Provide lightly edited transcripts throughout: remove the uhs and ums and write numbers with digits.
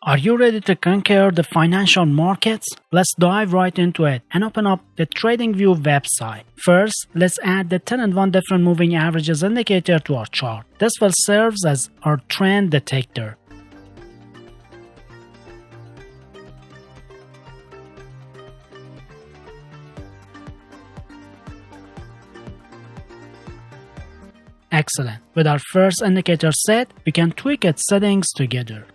Are you ready to conquer the financial markets? Let's dive right into it and open up the TradingView website. First, let's add the 10 and 1 different moving averages indicator to our chart. This will serve as our trend detector. Excellent. With our first indicator set, we can tweak its settings together.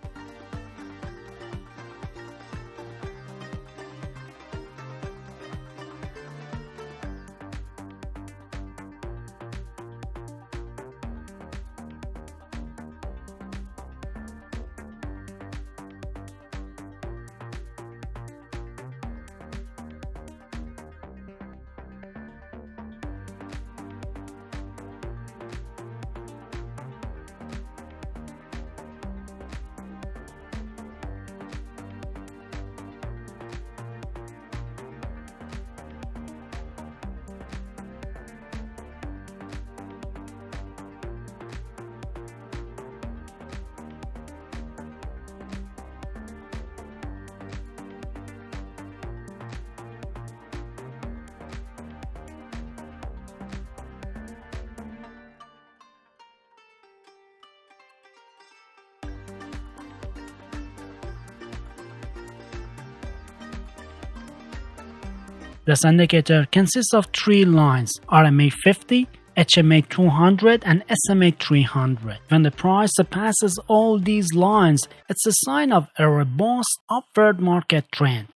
This indicator consists of three lines: RMA 50, HMA 200, and SMA 300. When the price surpasses all these lines, it's a sign of a robust upward market trend.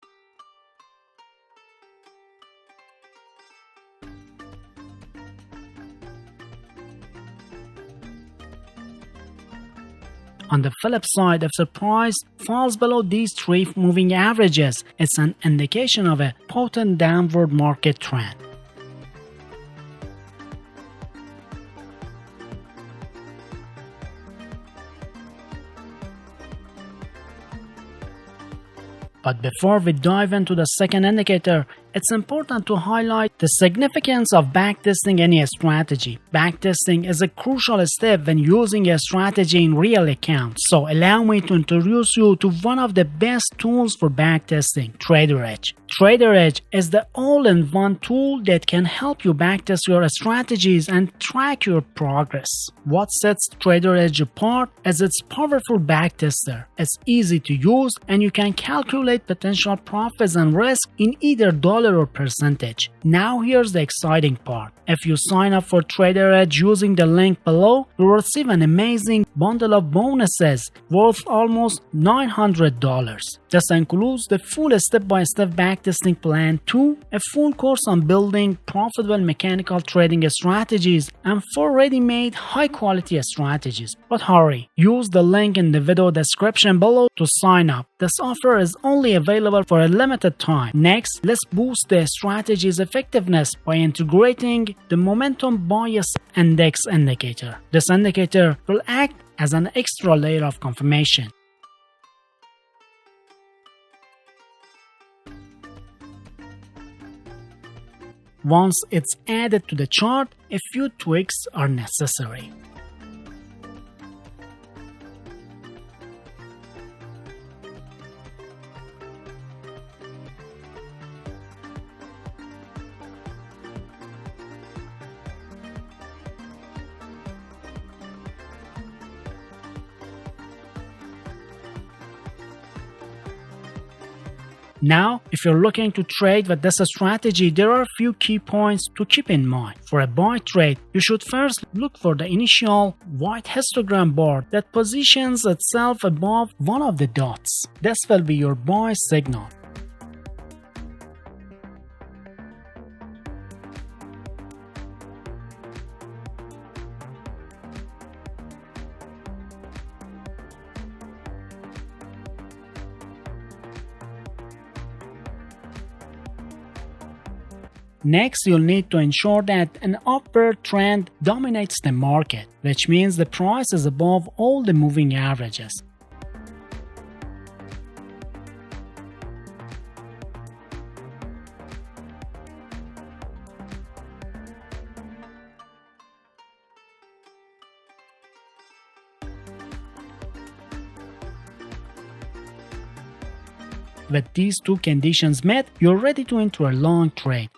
On the flip side, if the price falls below these three moving averages, it's an indication of a potent downward market trend. But before we dive into the second indicator, it's important to highlight the significance of backtesting any strategy. Backtesting is a crucial step when using a strategy in real accounts. So allow me to introduce you to one of the best tools for backtesting, TraderEdge. TraderEdge is the all-in-one tool that can help you backtest your strategies and track your progress. What sets TraderEdge apart is its powerful backtester. It's easy to use and you can calculate potential profits and risk in either dollar or percentage. Now here's the exciting part. If you sign up for TraderEdge using the link below, you'll receive an amazing bundle of bonuses worth almost $900. This includes the full step-by-step backtesting plan 2, a full course on building profitable mechanical trading strategies, and 4 ready-made high-quality strategies. But hurry, use the link in the video description below to sign up. This offer is only available for a limited time. Next, let's boost the strategy's effectiveness by integrating the momentum bias index indicator. This indicator will act as an extra layer of confirmation. Once it's added to the chart, a few tweaks are necessary. Now, if you're looking to trade with this strategy, there are a few key points to keep in mind. For a buy trade, you should first look for the initial white histogram bar that positions itself above one of the dots. This will be your buy signal. Next, you'll need to ensure that an upward trend dominates the market, which means the price is above all the moving averages. With these two conditions met, you're ready to enter a long trade.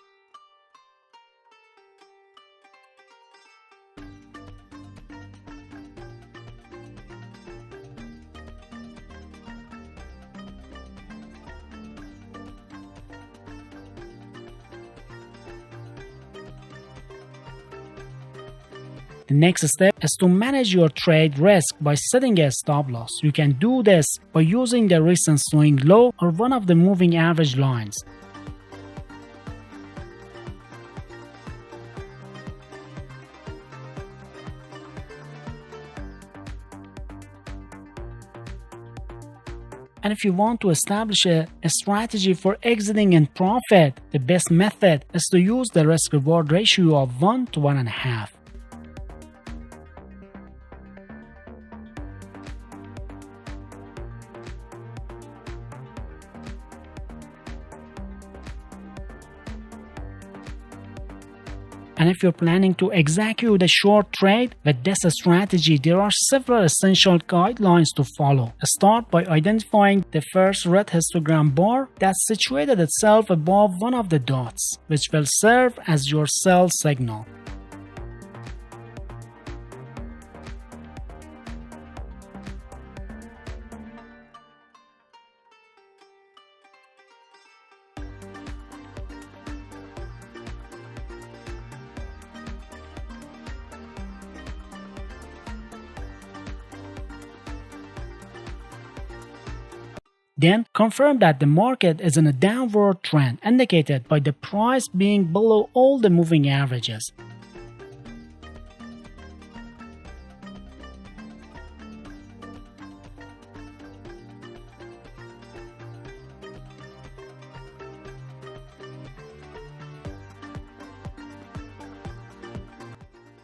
The next step is to manage your trade risk by setting a stop loss. You can do this by using the recent swing low or one of the moving average lines. And if you want to establish a strategy for exiting in profit, the best method is to use the risk-reward ratio of 1 to 1.5. And if you're planning to execute a short trade with this strategy, there are several essential guidelines to follow. Start by identifying the first red histogram bar that's situated itself above one of the dots, which will serve as your sell signal. Then confirm that the market is in a downward trend indicated by the price being below all the moving averages.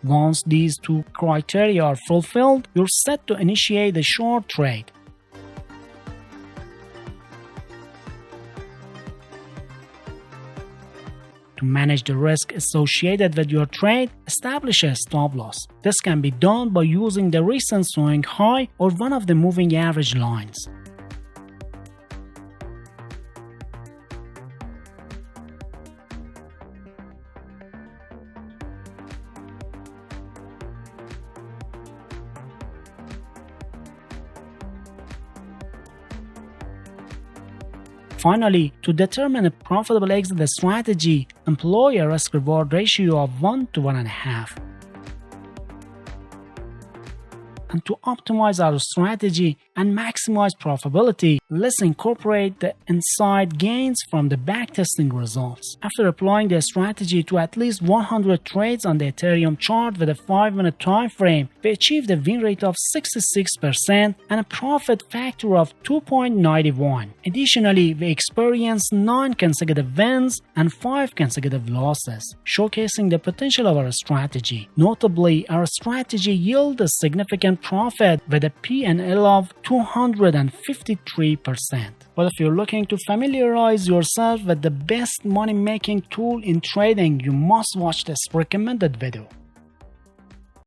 Once these two criteria are fulfilled, you're set to initiate a short trade. To manage the risk associated with your trade, establish a stop loss. This can be done by using the recent swing high or one of the moving average lines. Finally, to determine a profitable exit strategy, employ a risk-reward ratio of 1 to 1.5. And to optimize our strategy and maximize profitability, let's incorporate the inside gains from the backtesting results. After applying the strategy to at least 100 trades on the Ethereum chart with a 5-minute time frame, we achieved a win rate of 66% and a profit factor of 2.91. Additionally, we experienced 9 consecutive wins and 5 consecutive losses, showcasing the potential of our strategy. Notably, our strategy yielded a significant profit with a P&L of 253%. But if you're looking to familiarize yourself with the best money-making tool in trading, you must watch this recommended video.